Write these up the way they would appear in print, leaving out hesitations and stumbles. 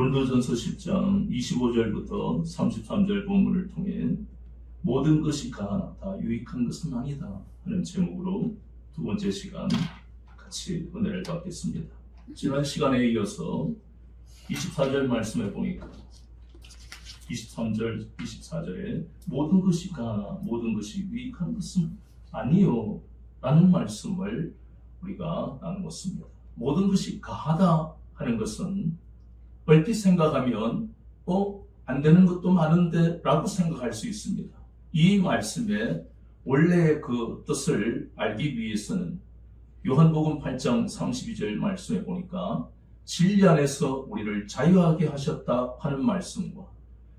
고린도전서 10장 25절부터 33절 본문을 통해 모든 것이 다 유익한 것은 아니다 하는 제목으로 두 번째 시간 같이 은혜를 받겠습니다. 지난 시간에 이어서 24절 말씀에 보니까 23절, 24절에 모든 것이 가하나 모든 것이 유익한 것은 아니요 라는 말씀을 우리가 나누었습니다. 모든 것이 가하다 하는 것은 얼핏 생각하면 안 되는 것도 많은데 라고 생각할 수 있습니다. 이 말씀의 원래의 그 뜻을 알기 위해서는 요한복음 8장 32절 말씀에 보니까 진리 안에서 우리를 자유하게 하셨다 하는 말씀과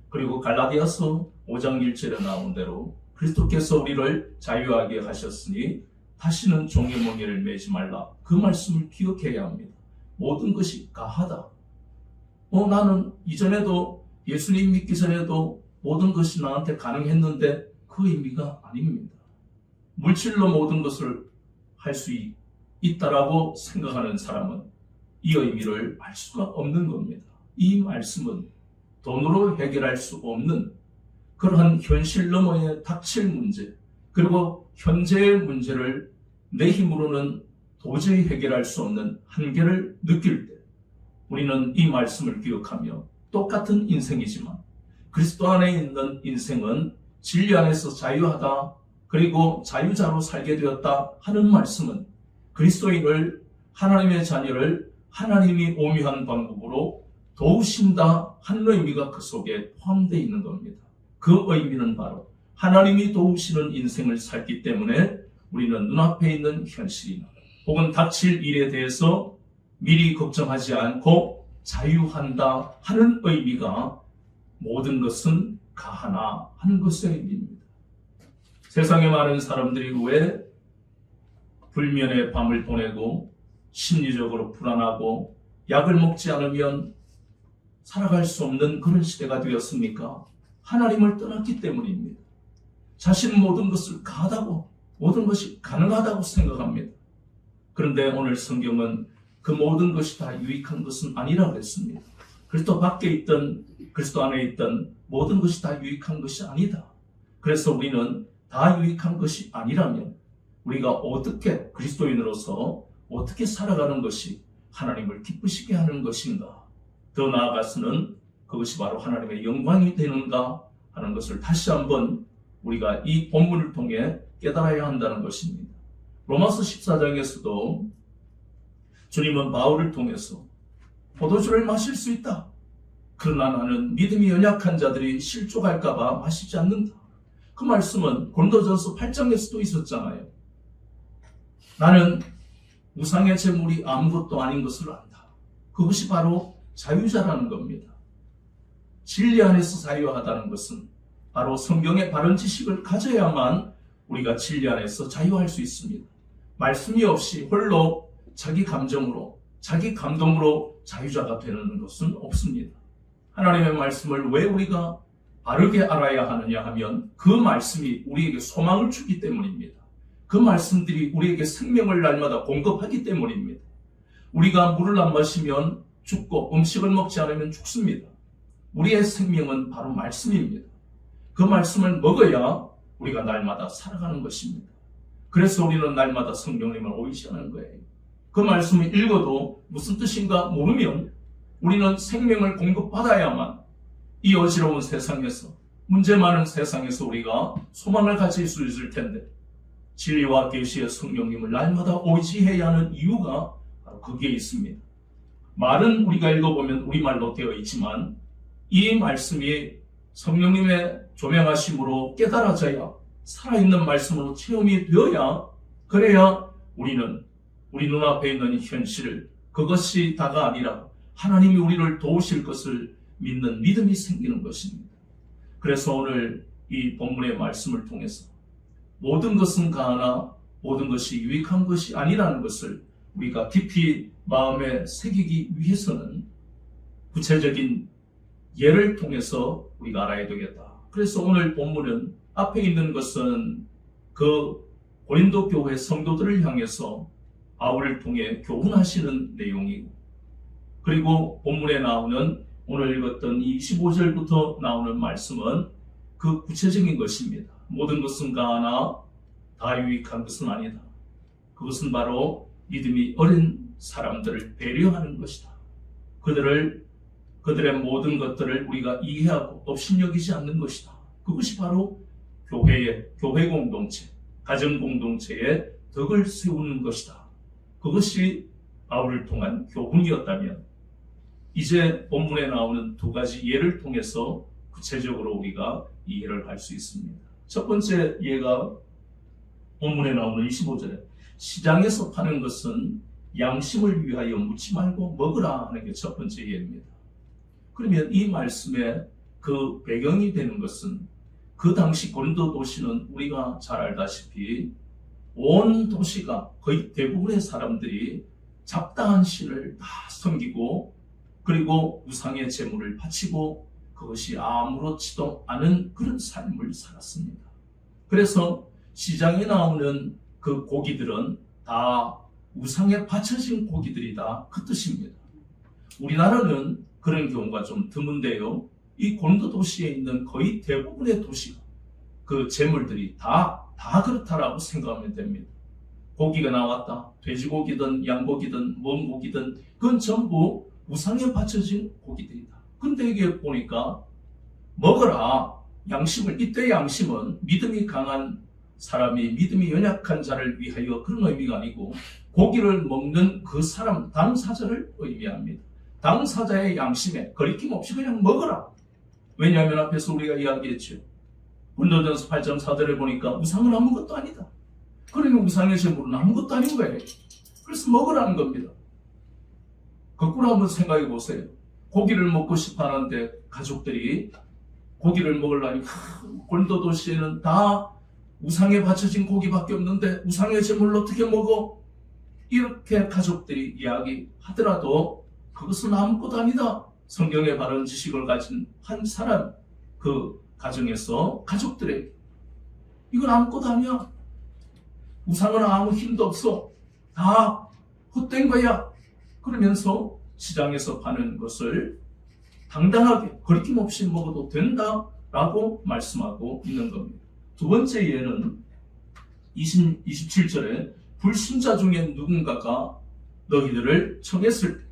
그리고 갈라디아서 5장 1절에 나온 대로 그리스도께서 우리를 자유하게 하셨으니 다시는 종의 멍에를 매지 말라 그 말씀을 기억해야 합니다. 모든 것이 가하다. 나는 이전에도 예수님 믿기 전에도 모든 것이 나한테 가능했는데 그 의미가 아닙니다. 물질로 모든 것을 할 수 있다라고 생각하는 사람은 이 의미를 알 수가 없는 겁니다. 이 말씀은 돈으로 해결할 수 없는 그러한 현실 너머에 닥칠 문제 그리고 현재의 문제를 내 힘으로는 도저히 해결할 수 없는 한계를 느낄 때 우리는 이 말씀을 기억하며 똑같은 인생이지만 그리스도 안에 있는 인생은 진리 안에서 자유하다 그리고 자유자로 살게 되었다 하는 말씀은 그리스도인을 하나님의 자녀를 하나님이 오묘한 방법으로 도우신다 하는 의미가 그 속에 포함되어 있는 겁니다. 그 의미는 바로 하나님이 도우시는 인생을 살기 때문에 우리는 눈앞에 있는 현실이나 혹은 닥칠 일에 대해서 미리 걱정하지 않고 자유한다 하는 의미가 모든 것은 가하나 하는 것의 의미입니다. 세상에 많은 사람들이 왜 불면의 밤을 보내고 심리적으로 불안하고 약을 먹지 않으면 살아갈 수 없는 그런 시대가 되었습니까? 하나님을 떠났기 때문입니다. 자신 모든 것을 가하다고 모든 것이 가능하다고 생각합니다. 그런데 오늘 성경은 그 모든 것이 다 유익한 것은 아니라고 했습니다. 그리스도 밖에 있던 그리스도 안에 있던 모든 것이 다 유익한 것이 아니다. 그래서 우리는 다 유익한 것이 아니라면 우리가 어떻게 그리스도인으로서 어떻게 살아가는 것이 하나님을 기쁘시게 하는 것인가? 더 나아가서는 그것이 바로 하나님의 영광이 되는가 하는 것을 다시 한번 우리가 이 본문을 통해 깨달아야 한다는 것입니다. 로마서 14장에서도 주님은 바울을 통해서 포도주를 마실 수 있다. 그러나 나는 믿음이 연약한 자들이 실족할까 봐 마시지 않는다. 그 말씀은 고린도전서 8장에서도 있었잖아요. 나는 우상의 제물이 아무것도 아닌 것을 안다. 그것이 바로 자유자라는 겁니다. 진리 안에서 자유하다는 것은 바로 성경의 바른 지식을 가져야만 우리가 진리 안에서 자유할 수 있습니다. 말씀이 없이 홀로 자기 감정으로, 자기 감동으로 자유자가 되는 것은 없습니다. 하나님의 말씀을 왜 우리가 바르게 알아야 하느냐 하면 그 말씀이 우리에게 소망을 주기 때문입니다. 그 말씀들이 우리에게 생명을 날마다 공급하기 때문입니다. 우리가 물을 안 마시면 죽고 음식을 먹지 않으면 죽습니다. 우리의 생명은 바로 말씀입니다. 그 말씀을 먹어야 우리가 날마다 살아가는 것입니다. 그래서 우리는 날마다 성령님을 의지하는 거예요. 그 말씀을 읽어도 무슨 뜻인가 모르면 우리는 생명을 공급받아야만 이 어지러운 세상에서 문제 많은 세상에서 우리가 소망을 가질 수 있을 텐데 진리와 계시의 성령님을 날마다 의지해야 하는 이유가 바로 거기에 있습니다. 말은 우리가 읽어보면 우리말로 되어 있지만 이 말씀이 성령님의 조명하심으로 깨달아져야 살아있는 말씀으로 체험이 되어야 그래야 우리는 우리 눈앞에 있는 현실을 그것이 다가 아니라 하나님이 우리를 도우실 것을 믿는 믿음이 생기는 것입니다. 그래서 오늘 이 본문의 말씀을 통해서 모든 것은 가하나 모든 것이 유익한 것이 아니라는 것을 우리가 깊이 마음에 새기기 위해서는 구체적인 예를 통해서 우리가 알아야 되겠다. 그래서 오늘 본문은 앞에 있는 것은 그 고린도 교회 성도들을 향해서 바울을 통해 교훈하시는 내용이고 그리고 본문에 나오는 오늘 읽었던 이 25절부터 나오는 말씀은 그 구체적인 것입니다. 모든 것은 가하나 다 유익한 것은 아니다. 그것은 바로 믿음이 어린 사람들을 배려하는 것이다. 그들의 모든 것들을 우리가 이해하고 업신여기지 않는 것이다. 그것이 바로 교회 공동체, 가정 공동체의 덕을 세우는 것이다. 그것이 바울을 통한 교훈이었다면 이제 본문에 나오는 두 가지 예를 통해서 구체적으로 우리가 이해를 할 수 있습니다. 첫 번째 예가 본문에 나오는 25절에 시장에서 파는 것은 양심을 위하여 묻지 말고 먹으라 하는 게 첫 번째 예입니다. 그러면 이 말씀의 그 배경이 되는 것은 그 당시 고린도 도시는 우리가 잘 알다시피 온 도시가 거의 대부분의 사람들이 잡다한 신을 다 섬기고 그리고 우상의 제물을 바치고 그것이 아무렇지도 않은 그런 삶을 살았습니다. 그래서 시장에 나오는 그 고기들은 다 우상에 바쳐진 고기들이다 그 뜻입니다. 우리나라는 그런 경우가 좀 드문데요. 이 고린도 도시에 있는 거의 대부분의 도시가 그 제물들이 다 그렇다라고 생각하면 됩니다. 고기가 나왔다. 돼지고기든 양고기든 뭔 고기든 그건 전부 우상에 바쳐진 고기들이다. 근데 이게 보니까 먹어라. 양심을, 이때 양심은 믿음이 강한 사람이 믿음이 연약한 자를 위하여 그런 의미가 아니고 고기를 먹는 그 사람, 당사자를 의미합니다. 당사자의 양심에 거리낌 없이 그냥 먹어라. 왜냐하면 앞에서 우리가 이야기했죠. 고린도전서 8장 4절에 보니까 우상은 아무것도 아니다. 그러면 우상의 제물은 아무것도 아닌 거예요. 그래서 먹으라는 겁니다. 거꾸로 한번 생각해 보세요. 고기를 먹고 싶어 하는데 가족들이 고기를 먹으려니 고린도 도시에는 다 우상에 바쳐진 고기밖에 없는데 우상의 제물을 어떻게 먹어? 이렇게 가족들이 이야기하더라도 그것은 아무것도 아니다. 성경의 바른 지식을 가진 한 사람, 그 가정에서 가족들에게 이건 아무것도 아니야. 우상은 아무 힘도 없어. 다 헛된 거야. 그러면서 시장에서 파는 것을 당당하게 거리낌 없이 먹어도 된다라고 말씀하고 있는 겁니다. 두 번째 예는 27절에 불신자 중에 누군가가 너희들을 청했을 때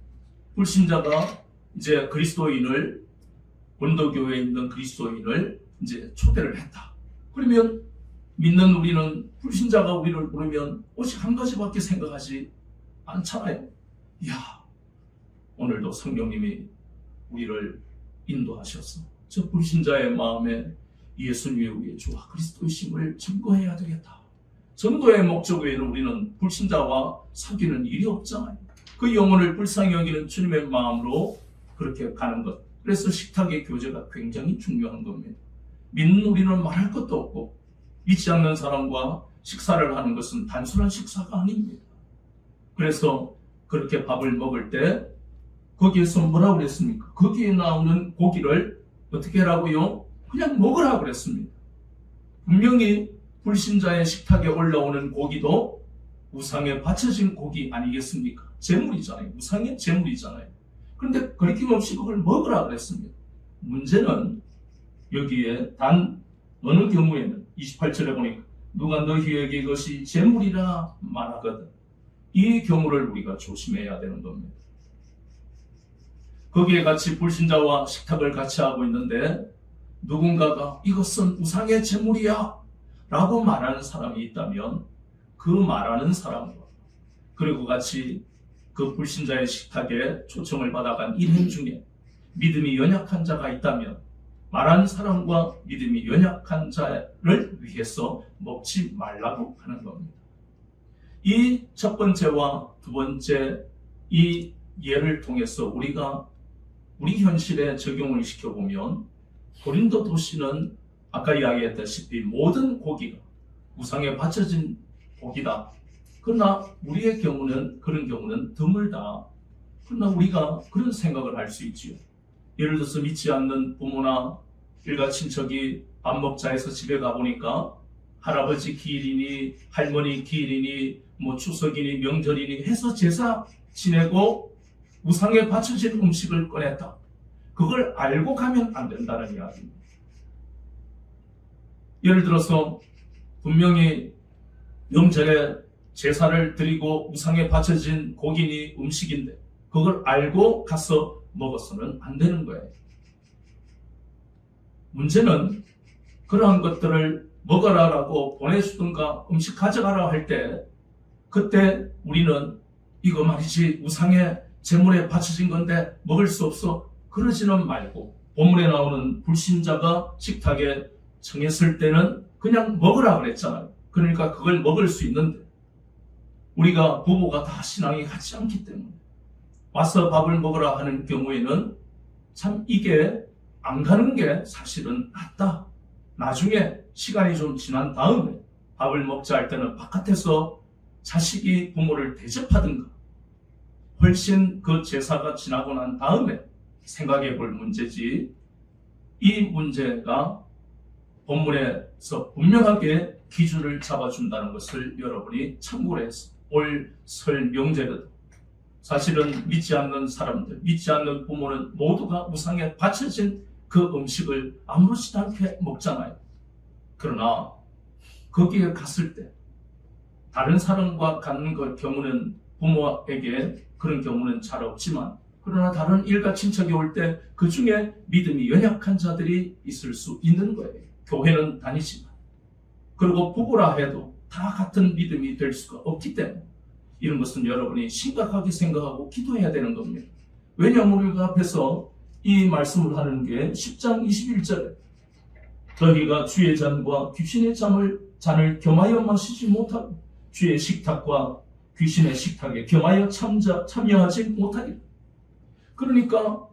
불신자가 이제 그리스도인을 고린도교회에 있는 그리스도인을 이제 초대를 했다. 그러면 믿는 우리는 불신자가 우리를 부르면 오직 한 가지밖에 생각하지 않잖아요. 이야, 오늘도 성령님이 우리를 인도하셔서 저 불신자의 마음에 예수님의 주와 그리스도이심을 증거해야 되겠다. 전도의 목적 외에는 우리는 불신자와 사귀는 일이 없잖아요. 그 영혼을 불쌍히 여기는 주님의 마음으로 그렇게 가는 것. 그래서 식탁의 교제가 굉장히 중요한 겁니다. 믿는 우리는 말할 것도 없고 믿지 않는 사람과 식사를 하는 것은 단순한 식사가 아닙니다. 그래서 그렇게 밥을 먹을 때 거기에서 뭐라고 그랬습니까? 거기에 나오는 고기를 어떻게 하라고요? 그냥 먹으라고 그랬습니다. 분명히 불신자의 식탁에 올라오는 고기도 우상에 바쳐진 고기 아니겠습니까? 제물이잖아요. 우상의 제물이잖아요. 그런데 거리낌 없이 그걸 먹으라고 그랬습니다. 문제는 여기에 단 어느 경우에는 28절에 보니까 누가 너희에게 이것이 제물이라 말하거든. 이 경우를 우리가 조심해야 되는 겁니다. 거기에 같이 불신자와 식탁을 같이 하고 있는데 누군가가 이것은 우상의 제물이야 라고 말하는 사람이 있다면 그 말하는 사람과 그리고 같이 그 불신자의 식탁에 초청을 받아간 일행 중에 믿음이 연약한 자가 있다면 말하는 사람과 믿음이 연약한 자를 위해서 먹지 말라고 하는 겁니다. 이 첫 번째와 두 번째 이 예를 통해서 우리가 우리 현실에 적용을 시켜보면 고린도 도시는 아까 이야기했다시피 모든 고기가 우상에 바쳐진 고기다. 그러나 우리의 경우는 그런 경우는 드물다. 그러나 우리가 그런 생각을 할 수 있지요. 예를 들어서 믿지 않는 부모나 일가 친척이 밥 먹자 해서 집에 가보니까 할아버지 기일이니 할머니 기일이니 뭐 추석이니 명절이니 해서 제사 지내고 우상에 바쳐진 음식을 꺼냈다. 그걸 알고 가면 안 된다는 이야기입니다. 예를 들어서 분명히 명절에 제사를 드리고 우상에 바쳐진 고기니 음식인데 그걸 알고 가서 먹어서는 안 되는 거예요. 문제는 그러한 것들을 먹어라라고 보내주든가 음식 가져가라 할 때 그때 우리는 이거 말이지 우상의 제물에 바쳐진 건데 먹을 수 없어 그러지는 말고 본문에 나오는 불신자가 식탁에 청했을 때는 그냥 먹으라 그랬잖아요. 그러니까 그걸 먹을 수 있는데 우리가 부부가 다 신앙이 같지 않기 때문에 와서 밥을 먹으라 하는 경우에는 참 이게 안 가는 게 사실은 낫다. 나중에 시간이 좀 지난 다음에 밥을 먹자 할 때는 바깥에서 자식이 부모를 대접하든가 훨씬 그 제사가 지나고 난 다음에 생각해 볼 문제지 이 문제가 본문에서 분명하게 기준을 잡아준다는 것을 여러분이 참고를 해서 올 설 명절에도 사실은 믿지 않는 사람들, 믿지 않는 부모는 모두가 우상에 바쳐진 그 음식을 아무렇지도 않게 먹잖아요. 그러나 거기에 갔을 때 다른 사람과 가는 경우는 부모에게 그런 경우는 잘 없지만 그러나 다른 일가 친척이 올 때 그 중에 믿음이 연약한 자들이 있을 수 있는 거예요. 교회는 다니지만 그리고 부부라 해도 다 같은 믿음이 될 수가 없기 때문에 이런 것은 여러분이 심각하게 생각하고 기도해야 되는 겁니다. 왜냐하면 우리가 앞에서 이 말씀을 하는 게 10장 21절에 너희가 주의 잔과 귀신의 잔을 겸하여 마시지 못하고 주의 식탁과 귀신의 식탁에 겸하여 참여하지 못하리라. 그러니까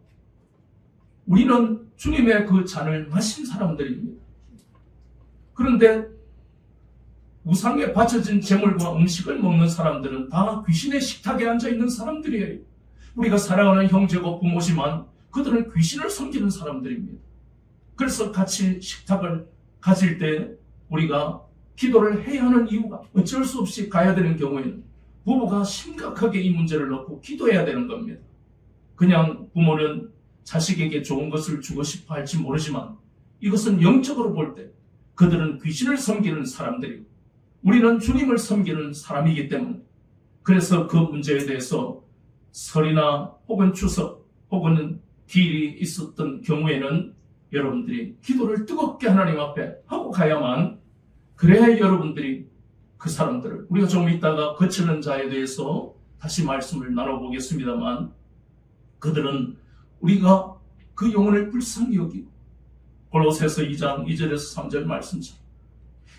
우리는 주님의 그 잔을 마신 사람들입니다. 그런데 우상에 바쳐진 제물과 음식을 먹는 사람들은 다 귀신의 식탁에 앉아있는 사람들이에요. 우리가 사랑하는 형제고 부모지만 그들은 귀신을 섬기는 사람들입니다. 그래서 같이 식탁을 가질 때 우리가 기도를 해야 하는 이유가 어쩔 수 없이 가야 되는 경우에는 부부가 심각하게 이 문제를 놓고 기도해야 되는 겁니다. 그냥 부모는 자식에게 좋은 것을 주고 싶어 할지 모르지만 이것은 영적으로 볼 때 그들은 귀신을 섬기는 사람들이고 우리는 주님을 섬기는 사람이기 때문에 그래서 그 문제에 대해서 설이나 혹은 추석 혹은 기일이 있었던 경우에는 여러분들이 기도를 뜨겁게 하나님 앞에 하고 가야만 그래야 여러분들이 그 사람들을 우리가 좀 이따가 거치는 자에 대해서 다시 말씀을 나눠보겠습니다만 그들은 우리가 그 영혼을 불쌍히 여기고 골로새서 2장 2절에서 3절 말씀처럼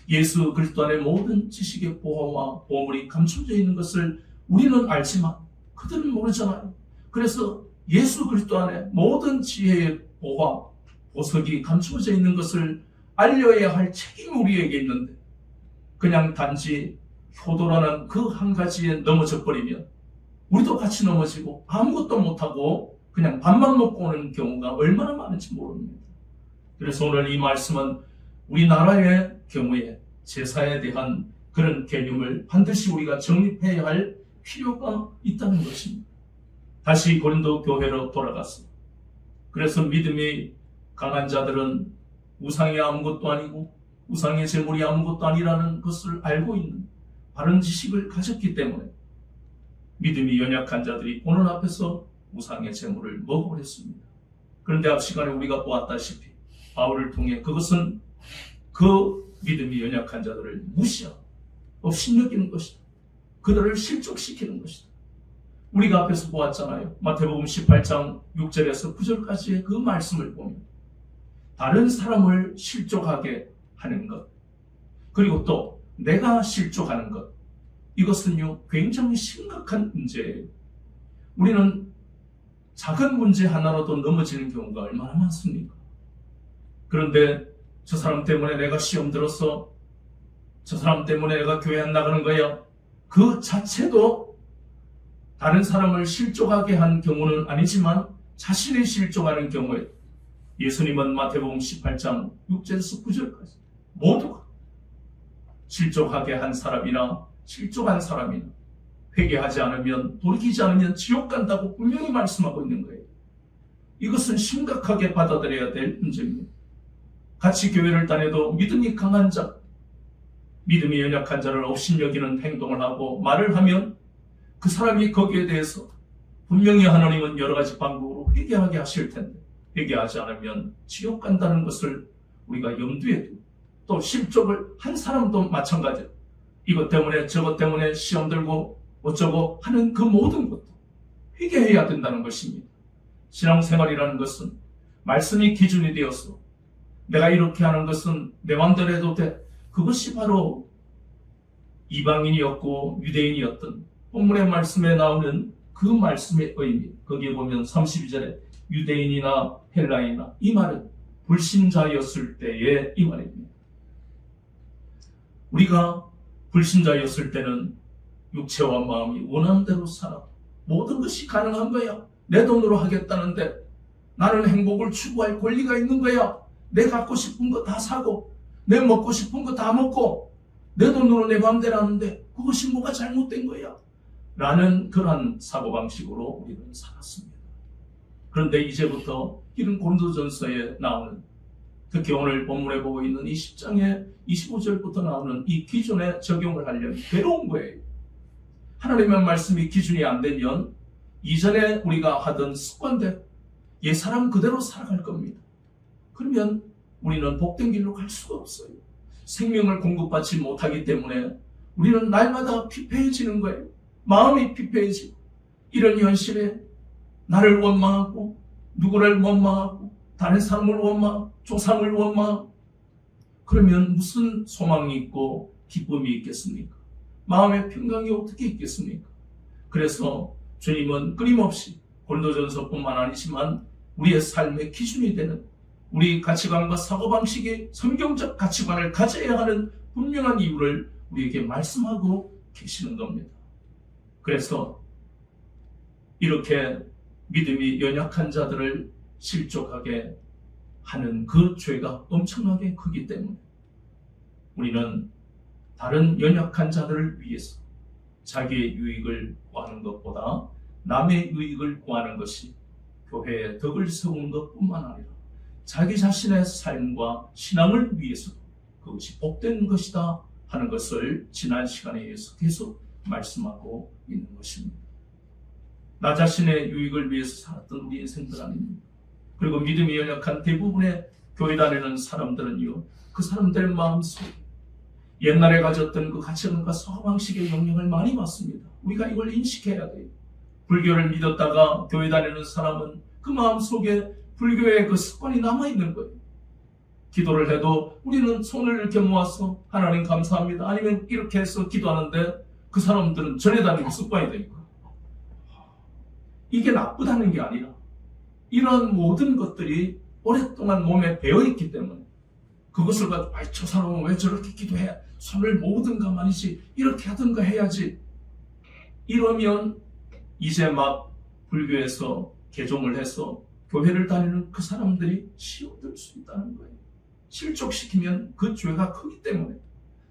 예수 그리스도 안에 모든 지식의 보화와 보물이 감춰져 있는 것을 우리는 알지만 그들은 모르잖아요. 그래서 예수 그리스도 안에 모든 지혜의 보화, 보석이 감춰져 있는 것을 알려야 할 책임이 우리에게 있는데 그냥 단지 효도라는 그 한 가지에 넘어져 버리면 우리도 같이 넘어지고 아무것도 못하고 그냥 밥만 먹고 오는 경우가 얼마나 많은지 모릅니다. 그래서 오늘 이 말씀은 우리나라의 경우에 제사에 대한 그런 개념을 반드시 우리가 정립해야 할 필요가 있다는 것입니다. 다시 고린도 교회로 돌아가서 그래서 믿음이 강한 자들은 우상이 아무것도 아니고 우상의 제물이 아무것도 아니라는 것을 알고 있는 바른 지식을 가졌기 때문에 믿음이 연약한 자들이 보는 앞에서 우상의 제물을 먹어버렸습니다. 그런데 앞 시간에 우리가 보았다시피 바울을 통해 그것은 그 믿음이 연약한 자들을 무시하고 없이 여기는 것이다. 그들을 실족시키는 것이다. 우리가 앞에서 보았잖아요. 마태복음 18장 6절에서 9절까지의 그 말씀을 보면 다른 사람을 실족하게 하는 것 그리고 또 내가 실족하는 것 이것은요 굉장히 심각한 문제예요. 우리는 작은 문제 하나로도 넘어지는 경우가 얼마나 많습니까? 그런데 저 사람 때문에 내가 시험 들었어. 저 사람 때문에 내가 교회 안 나가는 거야. 그 자체도 다른 사람을 실족하게 한 경우는 아니지만 자신이 실족하는 경우에 예수님은 마태복음 18장 6절에서 9절까지 모두가 실족하게 한 사람이나 실족한 사람이나 회개하지 않으면 돌이키지 않으면 지옥 간다고 분명히 말씀하고 있는 거예요. 이것은 심각하게 받아들여야 될 문제입니다. 같이 교회를 다녀도 믿음이 강한 자, 믿음이 연약한 자를 업신여기는 행동을 하고 말을 하면 그 사람이 거기에 대해서 분명히 하나님은 여러 가지 방법으로 회개하게 하실 텐데 회개하지 않으면 지옥 간다는 것을 우리가 염두에 두고 또 실족을 한 사람도 마찬가지로 이것 때문에 저것 때문에 시험 들고 어쩌고 하는 그 모든 것도 회개해야 된다는 것입니다. 신앙생활이라는 것은 말씀이 기준이 되어서 내가 이렇게 하는 것은 내 마음대로 해도 돼. 그것이 바로 이방인이었고 유대인이었던 본문의 말씀에 나오는 그 말씀의 의미. 거기에 보면 32절에 유대인이나 헬라인이나 이 말은 불신자였을 때의 이 말입니다. 우리가 불신자였을 때는 육체와 마음이 원하는 대로 살아. 모든 것이 가능한 거야. 내 돈으로 하겠다는데 나는 행복을 추구할 권리가 있는 거야. 내 갖고 싶은 거 다 사고 내 먹고 싶은 거 다 먹고 내 돈으로 내 마음대로 하는데 그것이 뭐가 잘못된 거야? 라는 그러한 사고방식으로 우리는 살았습니다. 그런데 이제부터 이런 고린도전서에 나오는 특히 오늘 본문에 보고 있는 이 10장의 25절부터 나오는 이 기준에 적용을 하려면 괴로운 거예요. 하나님의 말씀이 기준이 안 되면 이전에 우리가 하던 습관대로 옛 사람 그대로 살아갈 겁니다. 그러면 우리는 복된 길로 갈 수가 없어요. 생명을 공급받지 못하기 때문에 우리는 날마다 피폐해지는 거예요. 마음이 피폐해지고 이런 현실에 나를 원망하고 누구를 원망하고 다른 사람을 원망하고 조상을 원망하고 그러면 무슨 소망이 있고 기쁨이 있겠습니까? 마음의 평강이 어떻게 있겠습니까? 그래서 주님은 끊임없이 고린도전서뿐만 아니지만 우리의 삶의 기준이 되는 우리 가치관과 사고방식의 성경적 가치관을 가져야 하는 분명한 이유를 우리에게 말씀하고 계시는 겁니다. 그래서 이렇게 믿음이 연약한 자들을 실족하게 하는 그 죄가 엄청나게 크기 때문에 우리는 다른 연약한 자들을 위해서 자기의 유익을 구하는 것보다 남의 유익을 구하는 것이 교회의 덕을 세우는 것뿐만 아니라 자기 자신의 삶과 신앙을 위해서 그것이 복된 것이다 하는 것을 지난 시간에 의해서 계속 말씀하고 있는 것입니다. 나 자신의 유익을 위해서 살았던 우리 인생들 아닙니다. 그리고 믿음이 연약한 대부분의 교회 다니는 사람들은요, 그 사람들의 마음속에 옛날에 가졌던 그 가치관과 사고방식의 영향을 많이 받습니다. 우리가 이걸 인식해야 돼요. 불교를 믿었다가 교회 다니는 사람은 그 마음속에 불교의 그 습관이 남아있는 거예요. 기도를 해도 우리는 손을 이렇게 모아서 하나님 감사합니다. 아니면 이렇게 해서 기도하는데 그 사람들은 전해 다니는 습관이 되니까. 이게 나쁘다는 게 아니라 이런 모든 것들이 오랫동안 몸에 배어있기 때문에 그것을 가지고 저 사람은 왜 저렇게 기도해? 손을 모으든가 말이지 이렇게 하든가 해야지. 이러면 이제 막 불교에서 개종을 해서 교회를 다니는 그 사람들이 치유될 수 있다는 거예요. 실족시키면 그 죄가 크기 때문에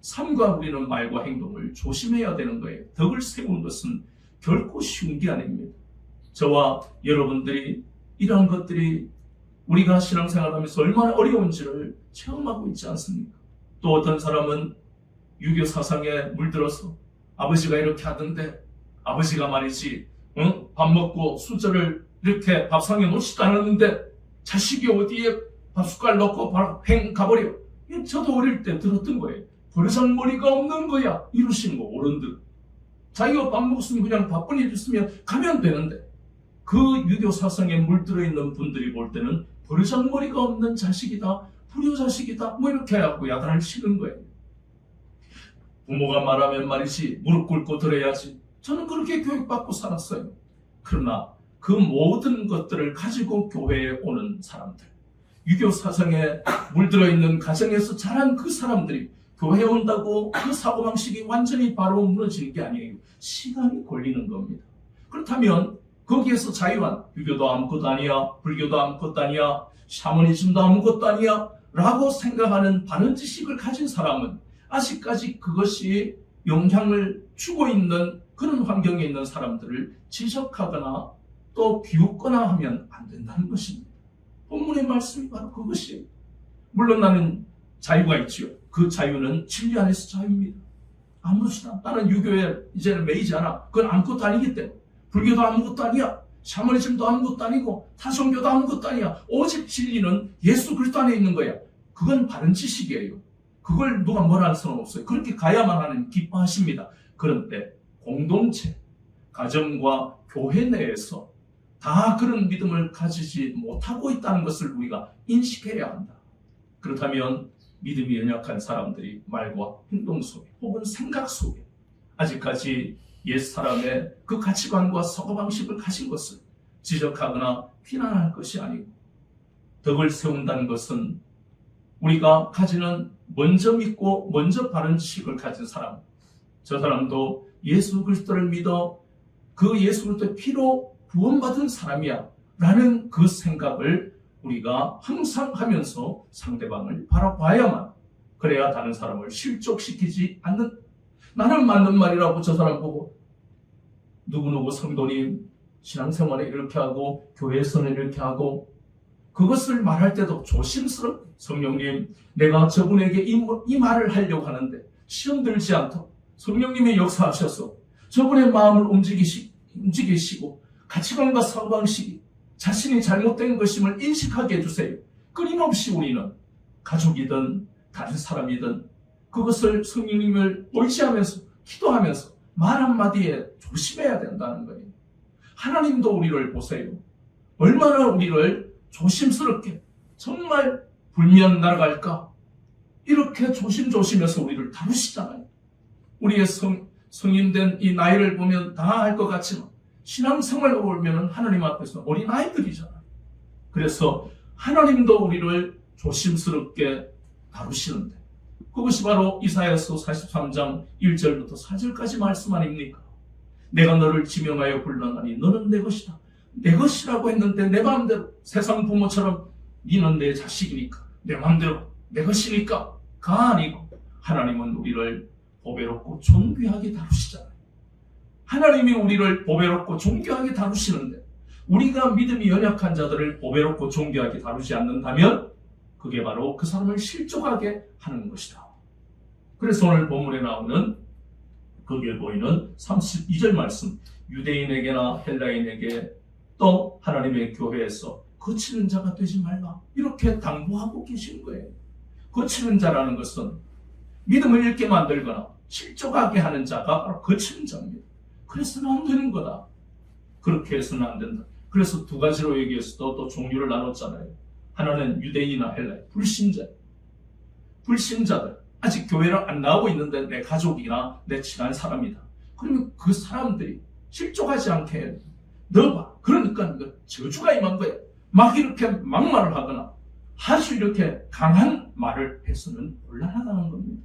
삶과 우리는 말과 행동을 조심해야 되는 거예요. 덕을 세우는 것은 결코 쉬운 게 아닙니다. 저와 여러분들이 이러한 것들이 우리가 신앙생활하면서 얼마나 어려운지를 체험하고 있지 않습니까? 또 어떤 사람은 유교 사상에 물들어서 아버지가 이렇게 하던데 아버지가 말이지 밥 먹고 수저를 이렇게 밥상에 놓지도 않았는데 자식이 어디에 밥숟갈 넣고 바로 팽 가버려. 저도 어릴 때 들었던 거예요. 버르장머리가 없는 거야. 이러시는 거 어른들. 자기가 밥 먹었으면 그냥 바쁜 일 있으면 가면 되는데 그 유교 사상에 물들어 있는 분들이 볼 때는 버르장머리가 없는 자식이다. 불효자식이다. 뭐 이렇게 하고 야단을 치는 거예요. 부모가 말하면 말이지 무릎 꿇고 들어야지. 저는 그렇게 교육받고 살았어요. 그러나 그 모든 것들을 가지고 교회에 오는 사람들, 유교 사상에 물들어 있는 가정에서 자란 그 사람들이 교회에 온다고 그 사고방식이 완전히 바로 무너지는 게 아니에요. 시간이 걸리는 겁니다. 그렇다면 거기에서 자유한 유교도 아무것도 아니야, 불교도 아무것도 아니야, 샤머니즘도 아무것도 아니야 라고 생각하는 바른 지식을 가진 사람은 아직까지 그것이 영향을 주고 있는 그런 환경에 있는 사람들을 지적하거나 또 비웃거나 하면 안 된다는 것입니다. 본문의 말씀이 바로 그것이에요. 물론 나는 자유가 있지요. 그 자유는 진리 안에서 자유입니다. 아무렇지나 나는 유교에 이제는 매이지 않아. 그건 아무것도 아니기 때문에. 불교도 아무것도 아니야. 샤머니즘도 아무것도 아니고 타종교도 아무것도 아니야. 오직 진리는 예수 그리스도 안에 있는 거야. 그건 바른 지식이에요. 그걸 누가 뭐라 할 수는 없어요. 그렇게 가야만 하는 기뻐하십니다. 그런데 공동체, 가정과 교회 내에서 다 그런 믿음을 가지지 못하고 있다는 것을 우리가 인식해야 한다. 그렇다면 믿음이 연약한 사람들이 말과 행동 속에 혹은 생각 속에 아직까지 옛사람의 그 가치관과 사고방식을 가진 것을 지적하거나 비난할 것이 아니고 덕을 세운다는 것은 우리가 가지는 먼저 믿고 먼저 바른 지식을 가진 사람, 저 사람도 예수 그리스도를 믿어 그 예수 그리스도의 피로 구원받은 사람이야 라는 그 생각을 우리가 항상 하면서 상대방을 바라봐야만, 그래야 다른 사람을 실족시키지 않는, 나는 맞는 말이라고 저 사람 보고 누구누구 성도님 신앙생활에 이렇게 하고 교회에서는 이렇게 하고, 그것을 말할 때도 조심스럽게 성령님 내가 저분에게 이 말을 하려고 하는데 시험 들지 않도록 성령님의 역사하셔서 저분의 마음을 움직이시고 가치관과 사고방식이 자신이 잘못된 것임을 인식하게 해주세요. 끊임없이 우리는 가족이든 다른 사람이든 그것을 성령님을 의지하면서 기도하면서 말 한마디에 조심해야 된다는 거예요. 하나님도 우리를 보세요. 얼마나 우리를 조심스럽게 정말 불면 날아갈까 이렇게 조심조심해서 우리를 다루시잖아요. 우리의 성인된 이 나이를 보면 다 할 것 같지만 신앙생활을 보면 하나님 앞에서 어린아이들이잖아요. 그래서 하나님도 우리를 조심스럽게 다루시는데 그것이 바로 이사야서 43장 1절부터 4절까지 말씀 아닙니까? 내가 너를 지명하여 불렀나니 너는 내 것이다. 내 것이라고 했는데 내 마음대로, 세상 부모처럼 너는 내 자식이니까 내 마음대로 내 것이니까 가 아니고 하나님은 우리를 보배롭고 존귀하게 다루시잖아요. 하나님이 우리를 보배롭고 존귀하게 다루시는데 우리가 믿음이 연약한 자들을 보배롭고 존귀하게 다루지 않는다면 그게 바로 그 사람을 실족하게 하는 것이다. 그래서 오늘 본문에 나오는 거기에 보이는 32절 말씀, 유대인에게나 헬라인에게 또 하나님의 교회에서 거치는 자가 되지 말라 이렇게 당부하고 계신 거예요. 거치는 자라는 것은 믿음을 잃게 만들거나 실족하게 하는 자가 바로 거치는 자입니다. 그래서는 안 되는 거다. 그렇게 해서는 안 된다. 그래서 두 가지로 얘기해서도 또 종류를 나눴잖아요. 하나는 유대인이나 헬라인, 불신자들 아직 교회를 안 나오고 있는데 내 가족이나 내 친한 사람이다. 그러면 그 사람들이 실족하지 않게 해야 돼. 너 봐. 그러니까 저주가 임한 거야. 막 이렇게 막말을 하거나 아주 이렇게 강한 말을 해서는 곤란하다는 겁니다.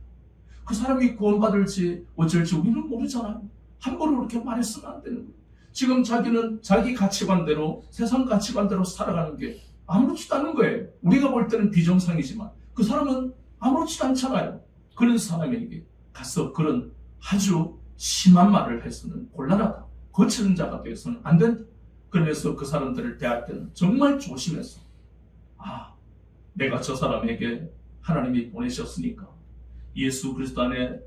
그 사람이 구원받을지 어쩔지 우리는 모르잖아요. 함부로 그렇게 말했으면 안 되는 거예요. 지금 자기는 자기 가치관대로 세상 가치관대로 살아가는 게 아무렇지도 않은 거예요. 우리가 볼 때는 비정상이지만 그 사람은 아무렇지도 않잖아요. 그런 사람에게 가서 그런 아주 심한 말을 해서는 곤란하다. 거치는 자가 되어서는 안 된다. 그래서 그 사람들을 대할 때는 정말 조심해서 내가 저 사람에게 하나님이 보내셨으니까 예수 그리스도 안에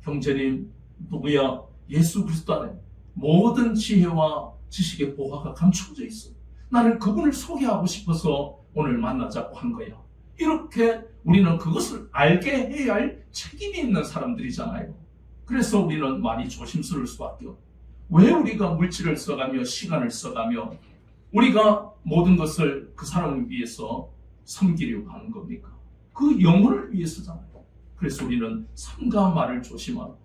형제님 누구야 예수 그리스도 안에 모든 지혜와 지식의 보화가 감춰져 있어. 나는 그분을 소개하고 싶어서 오늘 만나자고 한 거야. 이렇게 우리는 그것을 알게 해야 할 책임이 있는 사람들이잖아요. 그래서 우리는 많이 조심스러울 수밖에 없어요. 왜 우리가 물질을 써가며 시간을 써가며 우리가 모든 것을 그 사람을 위해서 섬기려고 하는 겁니까? 그 영혼을 위해서잖아요. 그래서 우리는 삼가 말을 조심하고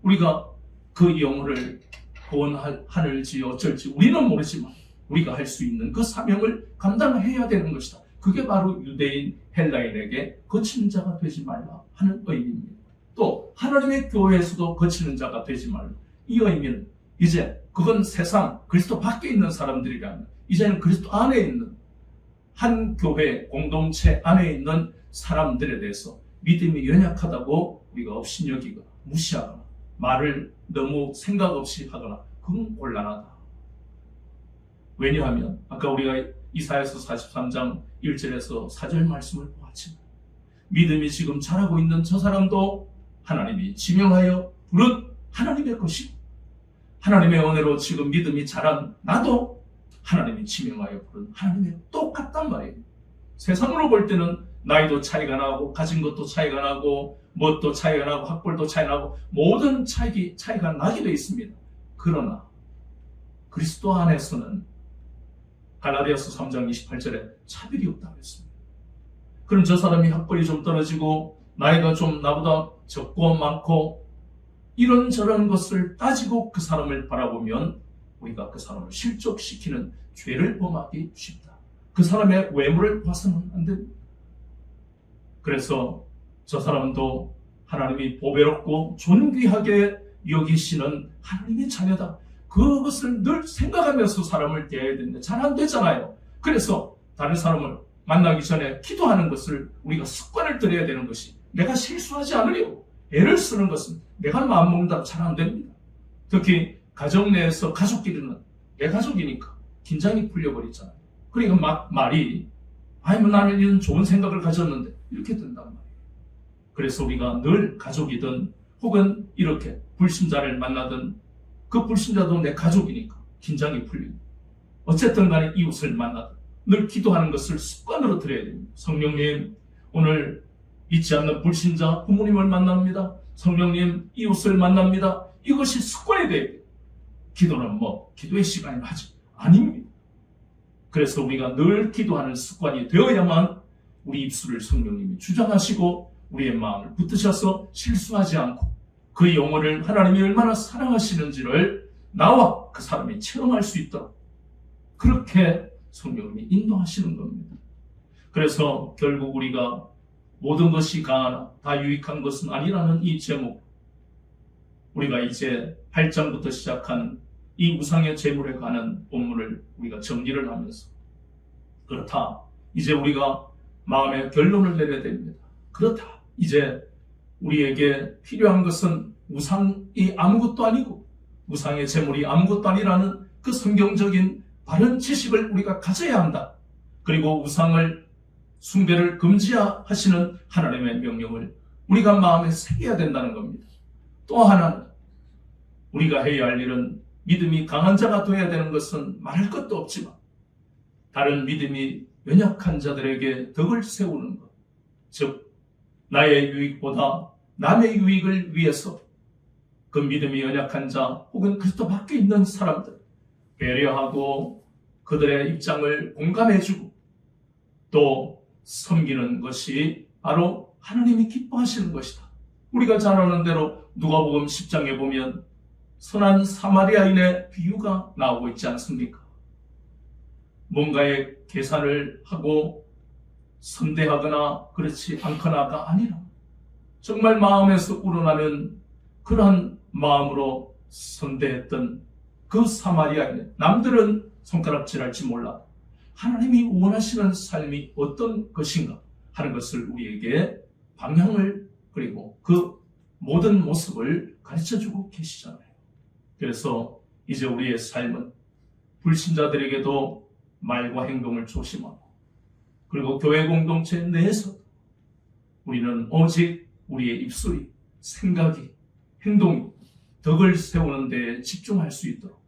우리가 그 영혼을 구원하는지 어쩔지 우리는 모르지만 우리가 할 수 있는 그 사명을 감당해야 되는 것이다. 그게 바로 유대인, 헬라인에게 거치는 자가 되지 말라 하는 의미입니다. 또 하나님의 교회에서도 거치는 자가 되지 말라. 이 의미는 이제 그건 세상 그리스도 밖에 있는 사람들이라면 이제는 그리스도 안에 있는 한 교회 공동체 안에 있는 사람들에 대해서 믿음이 연약하다고 우리가 업신여기거나 무시하거나 말을 너무 생각 없이 하거나 그건 곤란하다. 왜냐하면 아까 우리가 이사야서 43장 1절에서 4절 말씀을 보았지만 믿음이 지금 자라고 있는 저 사람도 하나님이 지명하여 부른 하나님의 것이고 하나님의 은혜로 지금 믿음이 자란 나도 하나님이 지명하여 부른 하나님의 똑같단 말이에요. 세상으로 볼 때는 나이도 차이가 나고 가진 것도 차이가 나고 뭣도 차이가 나고 학벌도 차이가 나고 모든 차이가 나게 되어 있습니다. 그러나 그리스도 안에서는 갈라디아서 3장 28절에 차별이 없다고 했습니다. 그럼 저 사람이 학벌이 좀 떨어지고 나이가 좀 나보다 적고 많고 이런저런 것을 따지고 그 사람을 바라보면 우리가 그 사람을 실족시키는 죄를 범하기 쉽다. 그 사람의 외모를 봐서는 안 됩니다. 그래서 저 사람도 하나님이 보배롭고 존귀하게 여기시는 하나님의 자녀다. 그것을 늘 생각하면서 사람을 대해야 되는데 잘 안 되잖아요. 그래서 다른 사람을 만나기 전에 기도하는 것을 우리가 습관을 들여야 되는 것이 내가 실수하지 않으려고 애를 쓰는 것은 내가 마음먹는다고 잘 안 됩니다. 특히 가정 내에서 가족끼리는 내 가족이니까 긴장이 풀려버리잖아요. 그러니까 말이 아니 나는 이런 좋은 생각을 가졌는데 이렇게 된단 말이에요. 그래서 우리가 늘 가족이든 혹은 이렇게 불신자를 만나든 그 불신자도 내 가족이니까 긴장이 풀리고 어쨌든 간에 이웃을 만나든 늘 기도하는 것을 습관으로 들여야 됩니다. 성령님 오늘 믿지 않는 불신자 부모님을 만납니다. 성령님 이웃을 만납니다. 이것이 습관이 돼야 돼요. 기도는 기도의 시간이 하지 아닙니다. 그래서 우리가 늘 기도하는 습관이 되어야만 우리 입술을 성령님이 주장하시고 우리의 마음을 붙드셔서 실수하지 않고 그 영혼을 하나님이 얼마나 사랑하시는지를 나와 그 사람이 체험할 수 있도록 그렇게 성령님이 인도하시는 겁니다. 그래서 결국 우리가 모든 것이 가하나 다 유익한 것은 아니라는 이 제목, 우리가 이제 8장부터 시작한 이 우상의 제물에 관한 본문을 우리가 정리를 하면서 그렇다, 이제 우리가 마음의 결론을 내려야 됩니다. 그렇다, 이제 우리에게 필요한 것은 우상이 아무것도 아니고 우상의 제물이 아무것도 아니라는 그 성경적인 바른 지식을 우리가 가져야 한다. 그리고 우상을 숭배를 금지하시는 하나님의 명령을 우리가 마음에 새겨야 된다는 겁니다. 또 하나는 우리가 해야 할 일은 믿음이 강한 자가 되어야 되는 것은 말할 것도 없지만 다른 믿음이 연약한 자들에게 덕을 세우는 것, 즉 나의 유익보다 남의 유익을 위해서 그 믿음이 연약한 자 혹은 그리스도 밖에 있는 사람들 배려하고 그들의 입장을 공감해주고 또 섬기는 것이 바로 하나님이 기뻐하시는 것이다. 우리가 잘 아는 대로 누가복음 10장에 보면 선한 사마리아인의 비유가 나오고 있지 않습니까? 뭔가의 계산을 하고 선대하거나 그렇지 않거나가 아니라 정말 마음에서 우러나는 그러한 마음으로 선대했던 그 사마리아인, 남들은 손가락질할지 몰라 하나님이 원하시는 삶이 어떤 것인가 하는 것을 우리에게 방향을 그리고 그 모든 모습을 가르쳐주고 계시잖아요. 그래서 이제 우리의 삶은 불신자들에게도 말과 행동을 조심하고 그리고 교회 공동체 내에서 우리는 오직 우리의 입술이, 생각이, 행동이 덕을 세우는 데 집중할 수 있도록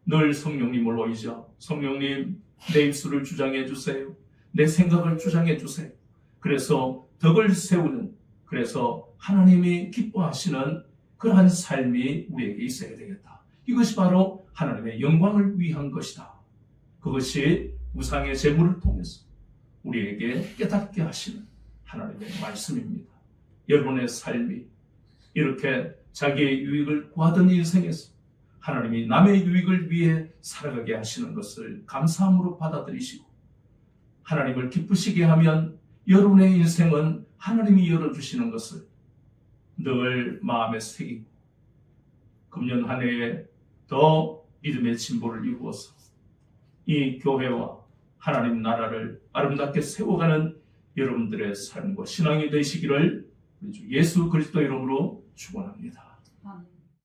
늘 성령님을 의지하고 성령님 내 입술을 주장해 주세요. 내 생각을 주장해 주세요. 그래서 덕을 세우는, 그래서 하나님이 기뻐하시는 그러한 삶이 우리에게 있어야 되겠다. 이것이 바로 하나님의 영광을 위한 것이다. 그것이 우상의 제물을 통해서 우리에게 깨닫게 하시는 하나님의 말씀입니다. 여러분의 삶이 이렇게 자기의 유익을 구하던 인생에서 하나님이 남의 유익을 위해 살아가게 하시는 것을 감사함으로 받아들이시고 하나님을 기쁘시게 하면 여러분의 인생은 하나님이 열어주시는 것을 늘 마음에 새기고 금년 한 해에 더 믿음의 진보를 이루어서 이 교회와 하나님 나라를 아름답게 세워가는 여러분들의 삶과 신앙이 되시기를 우리 주 예수 그리스도 이름으로 축원합니다. 아멘.